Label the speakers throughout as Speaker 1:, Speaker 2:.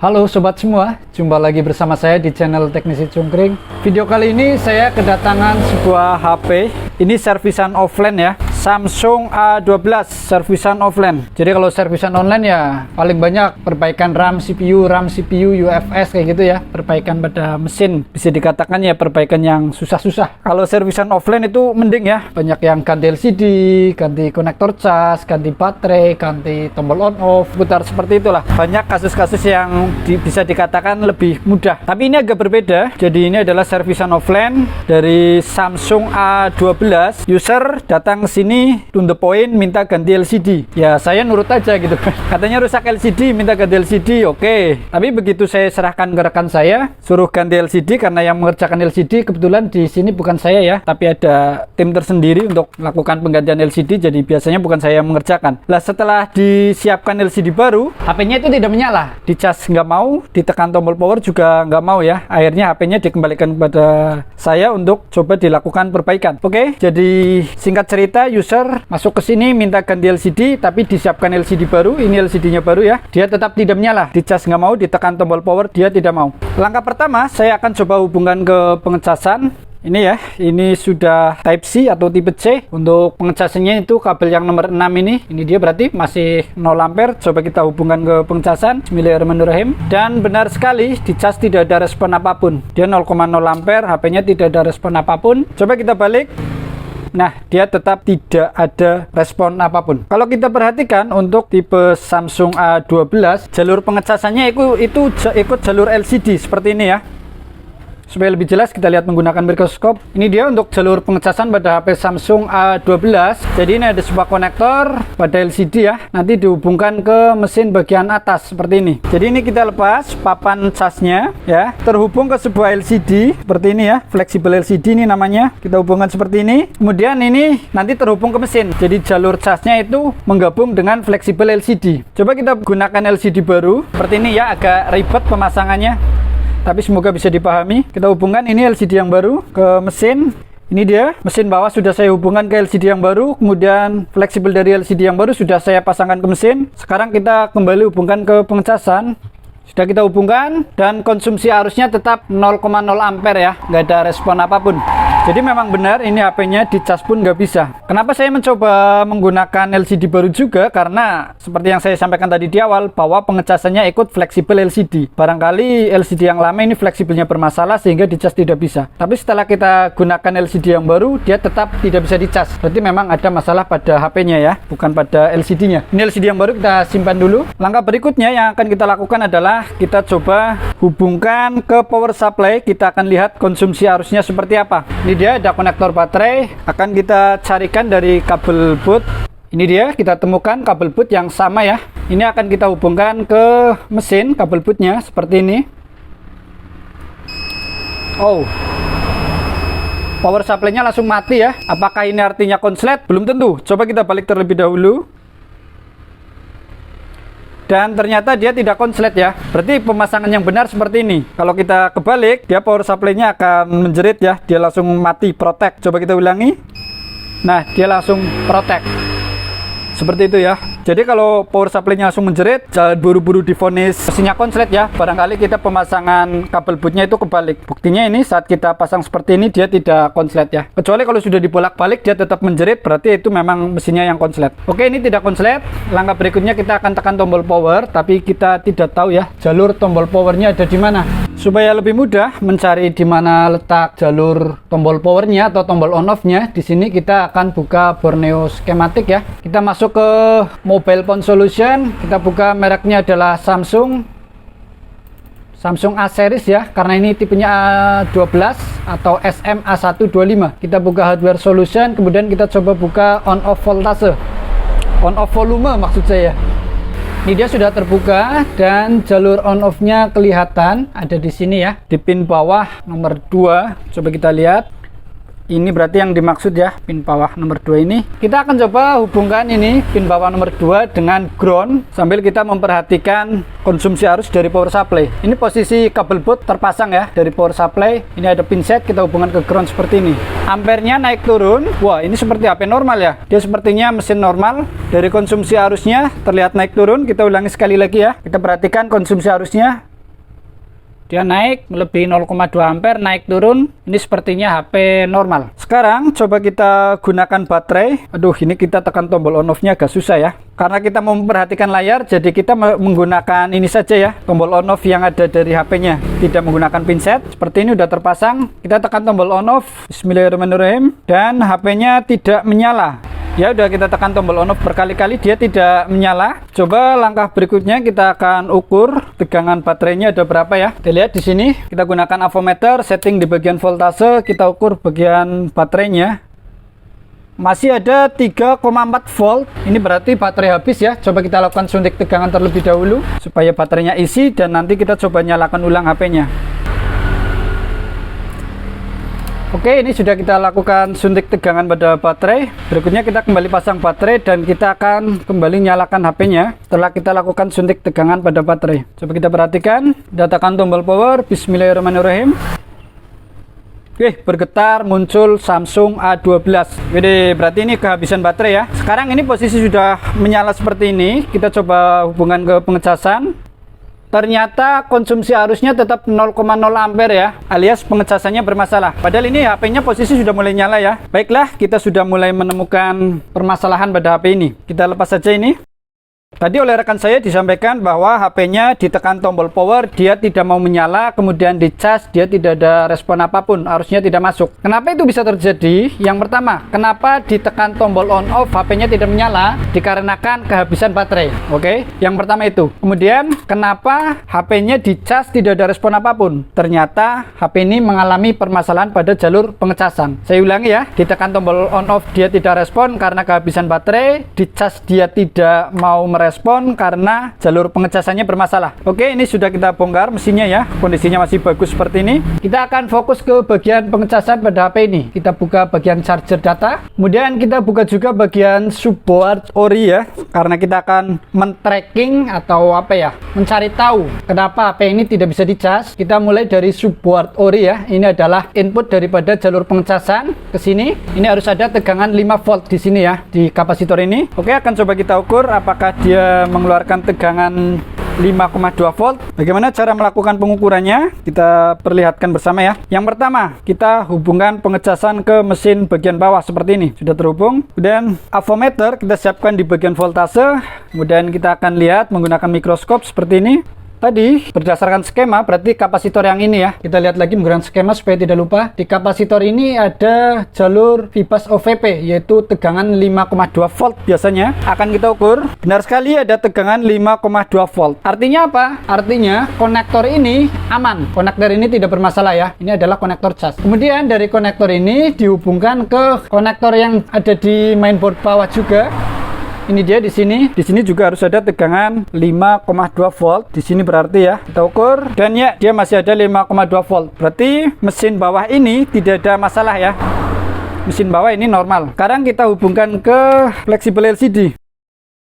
Speaker 1: Halo sobat semua, jumpa lagi bersama saya di channel Teknisi Cungkring. Video kali ini saya kedatangan sebuah HP. Ini servisan offline ya, Samsung A12 servisan offline. Jadi kalau servisan online ya paling banyak perbaikan RAM CPU, UFS kayak gitu ya, perbaikan pada mesin. Bisa dikatakan ya perbaikan yang susah-susah. Kalau servisan offline itu mending ya, banyak yang ganti LCD, ganti konektor cas, ganti baterai, ganti tombol on off, putar seperti itulah. Banyak kasus-kasus yang bisa dikatakan lebih mudah. Tapi ini agak berbeda. Jadi ini adalah servisan offline dari Samsung A12. User datang sini to the point, minta ganti LCD. Ya saya nurut aja gitu. Katanya rusak LCD, minta ganti LCD. Oke. Tapi begitu saya serahkan ke rekan saya, suruh ganti LCD karena yang mengerjakan LCD kebetulan di sini bukan saya ya, tapi ada tim tersendiri untuk melakukan penggantian LCD. Jadi biasanya bukan saya yang mengerjakan. Lah setelah disiapkan LCD baru, HP-nya itu tidak menyala. Dicas nggak mau, ditekan tombol power juga nggak mau ya. Akhirnya HP-nya dikembalikan kepada saya untuk coba dilakukan perbaikan. Oke, jadi singkat cerita, user masuk ke sini minta ganti LCD, tapi disiapkan LCD baru. Ini LCD-nya baru ya. Dia tetap tidak menyala. Dicas nggak mau, ditekan tombol power, dia tidak mau. Langkah pertama, saya akan coba hubungkan ke pengecasan. Ini ya, ini sudah Type C atau tipe C. Untuk pengecasannya itu kabel yang nomor 6 ini. Ini dia berarti masih 0 ampere. Coba kita hubungkan ke pengecasan. Bismillahirrahmanirrahim. Dan benar sekali, dicas tidak ada respon apapun. Dia 0,0 ampere, HP-nya tidak ada respon apapun. Coba kita balik. Nah, dia tetap tidak ada respon apapun. Kalau kita perhatikan untuk tipe Samsung A12, jalur pengecasannya itu ikut jalur LCD seperti ini ya. Supaya lebih jelas kita lihat menggunakan mikroskop. Ini dia untuk jalur pengecasan pada HP Samsung A12. Jadi ini ada sebuah konektor pada LCD ya. Nanti dihubungkan ke mesin bagian atas seperti ini. Jadi ini kita lepas papan casnya ya. Terhubung ke sebuah LCD seperti ini ya. Flexible LCD ini namanya. Kita hubungkan seperti ini. Kemudian ini nanti terhubung ke mesin. Jadi jalur casnya itu menggabung dengan flexible LCD. Coba kita gunakan LCD baru. Seperti ini ya, agak ribet pemasangannya. Tapi semoga bisa dipahami. Kita hubungkan ini LCD yang baru ke mesin. Ini dia, mesin bawah sudah saya hubungkan ke LCD yang baru. Kemudian fleksibel dari LCD yang baru sudah saya pasangkan ke mesin. Sekarang kita kembali hubungkan ke pengecasan. Sudah kita hubungkan dan konsumsi arusnya tetap 0,0 ampere ya, nggak ada respon apapun. Jadi memang benar ini HP-nya dicas pun nggak bisa. Kenapa saya mencoba menggunakan LCD baru juga? Karena seperti yang saya sampaikan tadi di awal, bahwa pengecasannya ikut fleksibel LCD. Barangkali LCD yang lama ini fleksibelnya bermasalah sehingga dicas tidak bisa. Tapi setelah kita gunakan LCD yang baru, dia tetap tidak bisa dicas. Berarti memang ada masalah pada HP-nya ya, bukan pada LCD-nya. Ini LCD yang baru kita simpan dulu. Langkah berikutnya yang akan kita lakukan adalah kita coba hubungkan ke power supply. Kita akan lihat konsumsi arusnya seperti apa. Ini dia ada konektor baterai. Akan kita carikan dari kabel boot. Ini dia, kita temukan kabel boot yang sama ya. Ini akan kita hubungkan ke mesin kabel bootnya seperti ini. Oh, power supply-nya langsung mati ya. Apakah ini artinya konslet? Belum tentu. Coba kita balik terlebih dahulu. Dan ternyata dia tidak konslet ya. Berarti pemasangan yang benar seperti ini. Kalau kita kebalik, dia power supply-nya akan menjerit ya. Dia langsung mati, protect. Coba kita ulangi. Nah, dia langsung protect. Seperti itu ya. Jadi kalau power supply-nya langsung menjerit, jangan buru-buru divonis mesinnya konslet ya. Barangkali kita pemasangan kabel bootnya itu kebalik. Buktinya ini saat kita pasang seperti ini, dia tidak konslet ya. Kecuali kalau sudah dibolak-balik dia tetap menjerit, berarti itu memang mesinnya yang konslet. Oke, ini tidak konslet. Langkah berikutnya kita akan tekan tombol power, tapi kita tidak tahu ya jalur tombol powernya ada di mana. Supaya lebih mudah mencari di mana letak jalur tombol powernya atau tombol on off-nya, di sini kita akan buka Borneo schematic ya. Kita masuk ke Mobile Phone Solution, kita buka mereknya adalah Samsung A series ya, karena ini tipenya A12 atau SMA125. Kita buka Hardware Solution, kemudian kita coba buka on off voltase, on off volume maksud saya. Ini dia sudah terbuka dan jalur on off-nya kelihatan ada di sini ya, di pin bawah nomor 2. Coba kita lihat. Ini berarti yang dimaksud ya, pin bawah nomor 2 ini. Kita akan coba hubungkan ini pin bawah nomor 2 dengan ground sambil kita memperhatikan konsumsi arus dari power supply. Ini posisi kabel boot terpasang ya dari power supply. Ini ada pin set, kita hubungkan ke ground seperti ini. Ampernya naik turun. Wah, ini seperti HP normal ya. Dia sepertinya mesin normal. Dari konsumsi arusnya terlihat naik turun. Kita ulangi sekali lagi ya. Kita perhatikan konsumsi arusnya dia naik melebihi 0,2 ampere, naik turun. Ini sepertinya HP normal. Sekarang coba kita gunakan baterai. Aduh, ini kita tekan tombol on off nya agak susah ya, karena kita mau memperhatikan layar, jadi kita menggunakan ini saja ya, tombol on off yang ada dari HP-nya, tidak menggunakan pinset. Seperti ini udah terpasang, kita tekan tombol on off. Bismillahirrahmanirrahim, dan HP-nya tidak menyala. Ya udah, kita tekan tombol on off berkali-kali, dia tidak menyala. Coba langkah berikutnya kita akan ukur tegangan baterainya ada berapa ya. Kita lihat di sini, kita gunakan avometer, setting di bagian voltase, kita ukur bagian baterainya. Masih ada 3,4 volt. Ini berarti baterai habis ya. Coba kita lakukan suntik tegangan terlebih dahulu supaya baterainya isi, dan nanti kita coba nyalakan ulang HP-nya. Oke, ini sudah kita lakukan suntik tegangan pada baterai. Berikutnya kita kembali pasang baterai dan kita akan kembali nyalakan HP-nya setelah kita lakukan suntik tegangan pada baterai. Coba kita perhatikan, tekan tombol power. Bismillahirrahmanirrahim. Oke, bergetar, muncul Samsung A12. Jadi berarti ini kehabisan baterai ya. Sekarang ini posisi sudah menyala seperti ini. Kita coba hubungan ke pengecasan. Ternyata konsumsi arusnya tetap 0,0 ampere ya, alias pengecasannya bermasalah. Padahal ini HP-nya posisi sudah mulai nyala ya. Baiklah, kita sudah mulai menemukan permasalahan pada HP ini. Kita lepas saja ini. Tadi oleh rekan saya disampaikan bahwa HP-nya ditekan tombol power, dia tidak mau menyala, kemudian dicas, dia tidak ada respon apapun, arusnya tidak masuk. Kenapa itu bisa terjadi? Yang pertama, kenapa ditekan tombol on off, HP-nya tidak menyala? Dikarenakan kehabisan baterai. Oke, yang pertama itu. Kemudian, kenapa HP-nya dicas tidak ada respon apapun? Ternyata HP ini mengalami permasalahan pada jalur pengecasan. Saya ulangi ya, ditekan tombol on off, dia tidak respon karena kehabisan baterai, dicas dia tidak mau respon karena jalur pengecasannya bermasalah. Oke, ini sudah kita bongkar mesinnya ya, kondisinya masih bagus seperti ini. Kita akan fokus ke bagian pengecasan pada HP ini. Kita buka bagian charger data, kemudian kita buka juga bagian subboard ori ya, karena kita akan men-tracking atau apa ya, mencari tahu kenapa HP ini tidak bisa dicas. Kita mulai dari subboard ori ya. Ini adalah input daripada jalur pengecasan ke sini. Ini harus ada tegangan 5 volt di sini ya, di kapasitor ini. Oke, akan coba kita ukur apakah dia mengeluarkan tegangan 5,2 volt. Bagaimana cara melakukan pengukurannya? Kita perlihatkan bersama ya. Yang pertama, kita hubungkan pengecasan ke mesin bagian bawah seperti ini. Sudah terhubung. Kemudian avometer kita siapkan di bagian voltase. Kemudian kita akan lihat menggunakan mikroskop seperti ini. Tadi berdasarkan skema berarti kapasitor yang ini ya. Kita lihat lagi menggunakan skema supaya tidak lupa. Di kapasitor ini ada jalur VBus OVP, yaitu tegangan 5,2 volt biasanya. Akan kita ukur. Benar sekali ada tegangan 5,2 volt. Artinya apa? Artinya konektor ini aman. Konektor ini tidak bermasalah ya. Ini adalah konektor cas. Kemudian dari konektor ini dihubungkan ke konektor yang ada di mainboard bawah juga. Ini dia di sini. Di sini juga harus ada tegangan 5,2 volt. Di sini berarti ya. Kita ukur dan ya, dia masih ada 5,2 volt. Berarti mesin bawah ini tidak ada masalah ya. Mesin bawah ini normal. Sekarang kita hubungkan ke fleksibel LCD.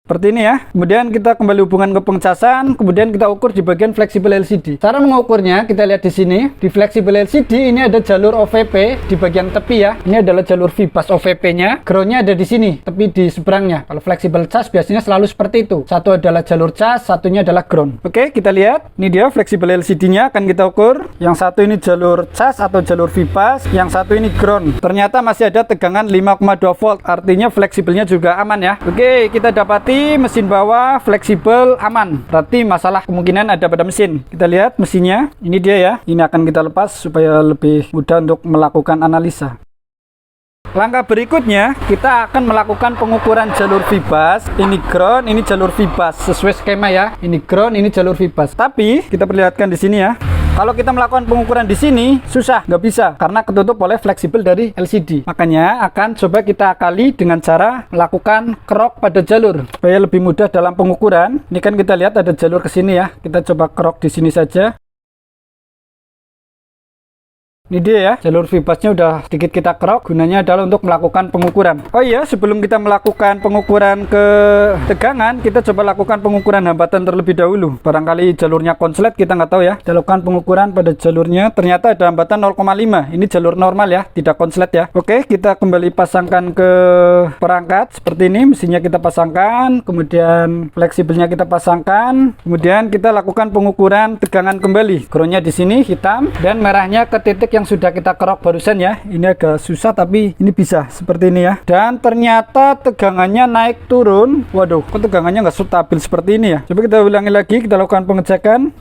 Speaker 1: Seperti ini ya. Kemudian kita kembali hubungan ke pengecasan, kemudian kita ukur di bagian fleksibel LCD. Cara mengukurnya kita lihat di sini. Di fleksibel LCD ini ada jalur OVP di bagian tepi ya. Ini adalah jalur VBus OVP-nya. Ground-nya ada di sini, tepi di seberangnya. Kalau fleksibel cas biasanya selalu seperti itu. Satu adalah jalur cas, satunya adalah ground. Oke, kita lihat. Ini dia fleksibel LCD-nya akan kita ukur. Yang satu ini jalur cas atau jalur VBus, yang satu ini ground. Ternyata masih ada tegangan 5,2 volt. Artinya fleksibelnya juga aman ya. Oke, kita dapati mesin bawah fleksibel aman. Berarti masalah kemungkinan ada pada mesin. Kita lihat mesinnya. Ini dia ya. Ini akan kita lepas supaya lebih mudah untuk melakukan analisa. Langkah berikutnya, kita akan melakukan pengukuran jalur VBus. Ini ground, ini jalur VBus. Sesuai skema ya. Ini ground, ini jalur VBus. Tapi kita perlihatkan di sini ya. Kalau kita melakukan pengukuran di sini, susah, nggak bisa. Karena ketutup oleh fleksibel dari LCD. Makanya akan coba kita akali dengan cara melakukan krok pada jalur. Supaya lebih mudah dalam pengukuran. Ini kan kita lihat ada jalur ke sini ya. Kita coba krok di sini saja. Ini dia ya, jalur VBUS-nya udah sedikit kita kerok, gunanya adalah untuk melakukan pengukuran. Oh iya, sebelum kita melakukan pengukuran ke tegangan, kita coba lakukan pengukuran hambatan terlebih dahulu. Barangkali jalurnya konslet, kita nggak tahu ya. Kita lakukan pengukuran pada jalurnya, ternyata ada hambatan 0,5. Ini jalur normal ya, tidak konslet ya. Oke, kita kembali pasangkan ke perangkat seperti ini. Mesinnya kita pasangkan, kemudian fleksibelnya kita pasangkan, kemudian kita lakukan pengukuran tegangan kembali. Groundnya di sini hitam dan merahnya ke titik yang sudah kita kerok barusan ya. Ini agak susah tapi ini bisa seperti ini ya. Dan ternyata tegangannya naik turun. Waduh, kok tegangannya nggak stabil seperti ini ya. Coba kita ulangi lagi, kita lakukan pengecekan.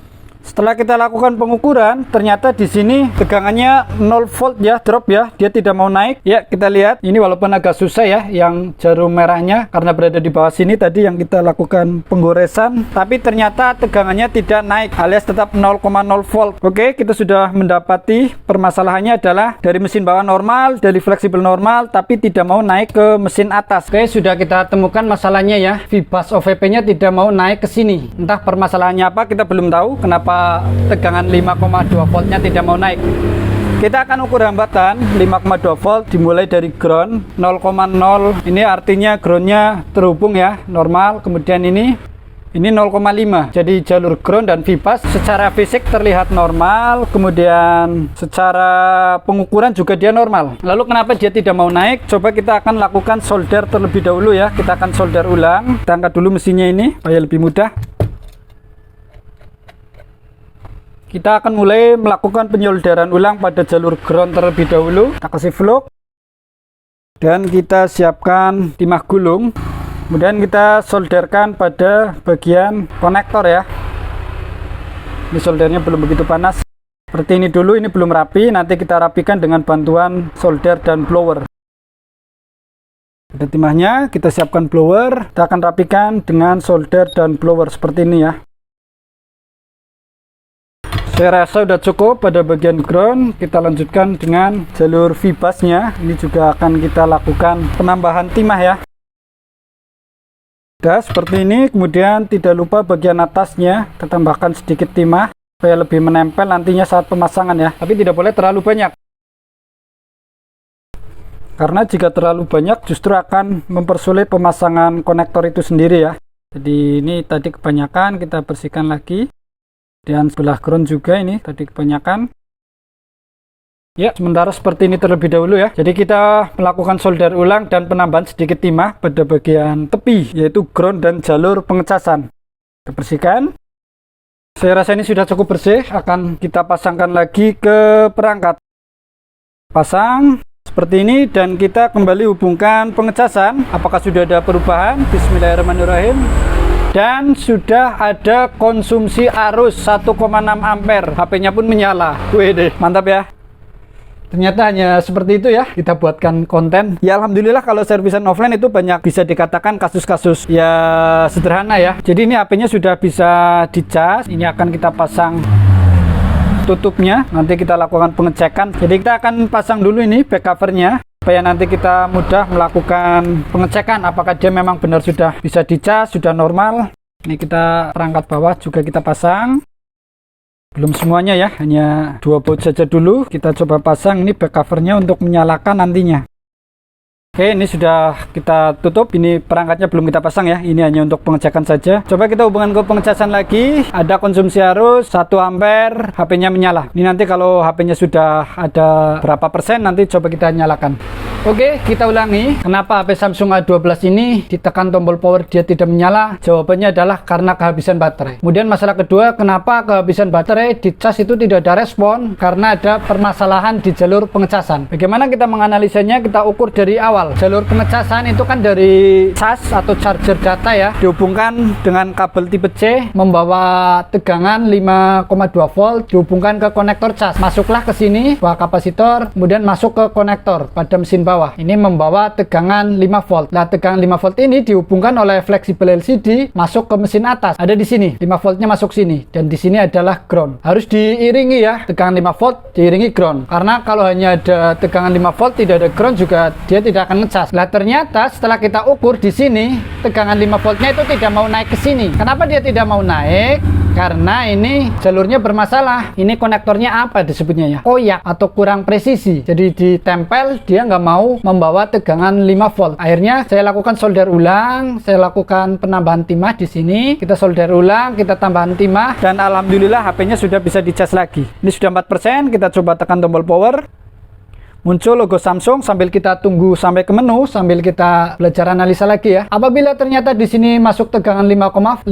Speaker 1: Setelah kita lakukan pengukuran, ternyata di sini tegangannya 0 volt ya, drop ya, dia tidak mau naik. Ya, kita lihat, ini walaupun agak susah ya, yang jarum merahnya, karena berada di bawah sini tadi yang kita lakukan penggoresan, tapi ternyata tegangannya tidak naik, alias tetap 0,0 volt. Oke, kita sudah mendapati permasalahannya adalah dari mesin bawah normal, dari fleksibel normal, tapi tidak mau naik ke mesin atas. Oke, sudah kita temukan masalahnya ya, VBUS OVP-nya tidak mau naik ke sini. Entah permasalahannya apa, kita belum tahu kenapa tegangan 5,2 voltnya tidak mau naik. Kita akan ukur hambatan 5,2 volt dimulai dari ground 0,0. Ini artinya groundnya terhubung ya, normal. Kemudian ini 0,5. Jadi jalur ground dan VBUS secara fisik terlihat normal. Kemudian secara pengukuran juga dia normal. Lalu kenapa dia tidak mau naik? Coba kita akan lakukan solder terlebih dahulu ya. Kita akan solder ulang. Kita angkat dulu mesinnya ini supaya lebih mudah. Kita akan mulai melakukan penyolderan ulang pada jalur ground terlebih dahulu. Kita kasih vlog dan kita siapkan timah gulung. Kemudian kita solderkan pada bagian konektor ya. Ini soldernya belum begitu panas. Seperti ini dulu, ini belum rapi. Nanti kita rapikan dengan bantuan solder dan blower. Ada timahnya, kita siapkan blower. Kita akan rapikan dengan solder dan blower seperti ini ya. Saya rasa sudah cukup pada bagian ground. Kita lanjutkan dengan jalur VBUS-nya. Ini juga akan kita lakukan penambahan timah ya. Sudah seperti ini. Kemudian tidak lupa bagian atasnya kita tambahkan sedikit timah supaya lebih menempel nantinya saat pemasangan ya. Tapi tidak boleh terlalu banyak. Karena jika terlalu banyak justru akan mempersulit pemasangan konektor itu sendiri ya. Jadi ini tadi kebanyakan, kita bersihkan lagi. Dan sebelah ground juga ini tadi kebanyakan. Ya, sementara seperti ini terlebih dahulu ya. Jadi kita melakukan solder ulang dan penambahan sedikit timah pada bagian tepi, yaitu ground dan jalur pengecasan. Kita bersihkan. Saya rasa ini sudah cukup bersih. Akan kita pasangkan lagi ke perangkat. Pasang seperti ini dan kita kembali hubungkan pengecasan. Apakah sudah ada perubahan? Bismillahirrahmanirrahim. Dan sudah ada konsumsi arus 1,6 ampere. HP-nya pun menyala. Wede, mantap ya. Ternyata hanya seperti itu ya kita buatkan konten. Ya alhamdulillah kalau servisan offline itu banyak bisa dikatakan kasus-kasus ya sederhana ya. Jadi ini HP-nya sudah bisa dicas. Ini akan kita pasang tutupnya. Nanti kita lakukan pengecekan. Jadi kita akan pasang dulu ini back covernya, supaya nanti kita mudah melakukan pengecekan apakah dia memang benar sudah bisa dicas, sudah normal. Ini kita perangkat bawah juga kita pasang. Belum semuanya ya, hanya 2 baut saja dulu. Kita coba pasang ini back covernya untuk menyalakan nantinya. Oke, ini sudah kita tutup. Ini perangkatnya belum kita pasang ya. Ini hanya untuk pengecekan saja. Coba kita hubungkan ke pengecasan lagi. Ada konsumsi arus 1 ampere. HP-nya menyala. Ini nanti kalau HP-nya sudah ada berapa persen, nanti coba kita nyalakan. Oke, kita ulangi. Kenapa HP Samsung A12 ini ditekan tombol power dia tidak menyala? Jawabannya adalah karena kehabisan baterai. Kemudian masalah kedua, kenapa kehabisan baterai di cas itu tidak ada respon? Karena ada permasalahan di jalur pengecasan. Bagaimana kita menganalisanya? Kita ukur dari awal. Jalur pengecasan itu kan dari cas atau charger data ya, dihubungkan dengan kabel tipe C, membawa tegangan 5,2 volt, dihubungkan ke konektor cas. Masuklah ke sini, bawa kapasitor, kemudian masuk ke konektor pada mesin bawah. Ini membawa tegangan 5 volt. Nah, tegangan 5 volt ini dihubungkan oleh fleksibel LCD masuk ke mesin atas. Ada di sini, 5 voltnya masuk sini, dan di sini adalah ground. Harus diiringi ya, tegangan 5 volt diiringi ground. Karena kalau hanya ada tegangan 5 volt tidak ada ground juga dia tidak akan ngecas. Nah, ternyata setelah kita ukur di sini, tegangan 5 voltnya itu tidak mau naik ke sini. Kenapa dia tidak mau naik? karena ini jalurnya bermasalah. Ini konektornya apa disebutnya ya, koyak atau kurang presisi, jadi ditempel dia nggak mau membawa tegangan 5 volt. Akhirnya saya lakukan solder ulang, saya lakukan penambahan timah di sini, kita solder ulang, kita tambahan timah, dan alhamdulillah HP-nya sudah bisa dicas lagi. Ini sudah 4%, kita coba tekan tombol power. Muncul logo Samsung sambil kita tunggu sampai ke menu, sambil kita belajar analisa lagi ya. Apabila ternyata di sini masuk tegangan 5,2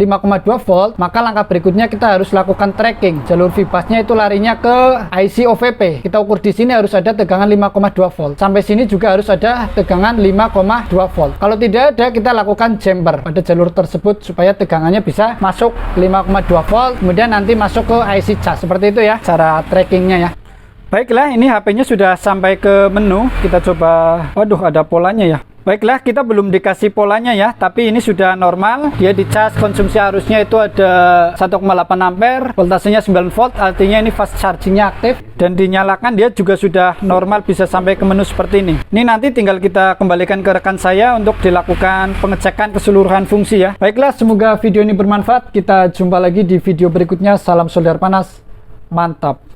Speaker 1: volt, maka langkah berikutnya kita harus lakukan tracking. Jalur VBUS-nya itu larinya ke IC OVP. Kita ukur di sini harus ada tegangan 5,2 volt. Sampai sini juga harus ada tegangan 5,2 volt. Kalau tidak ada, kita lakukan jumper pada jalur tersebut supaya tegangannya bisa masuk 5,2 volt, kemudian nanti masuk ke IC cas. Seperti itu ya cara trackingnya ya. Baiklah, ini HP-nya sudah sampai ke menu. Kita coba, waduh ada polanya ya. Baiklah, kita belum dikasih polanya ya, tapi ini sudah normal. Dia dicas konsumsi arusnya itu ada 1,8 ampere, voltasenya 9 volt, artinya ini fast chargingnya aktif. Dan dinyalakan dia juga sudah normal, bisa sampai ke menu seperti ini. Ini nanti tinggal kita kembalikan ke rekan saya untuk dilakukan pengecekan keseluruhan fungsi ya. Baiklah, semoga video ini bermanfaat. Kita jumpa lagi di video berikutnya. Salam solder panas, mantap.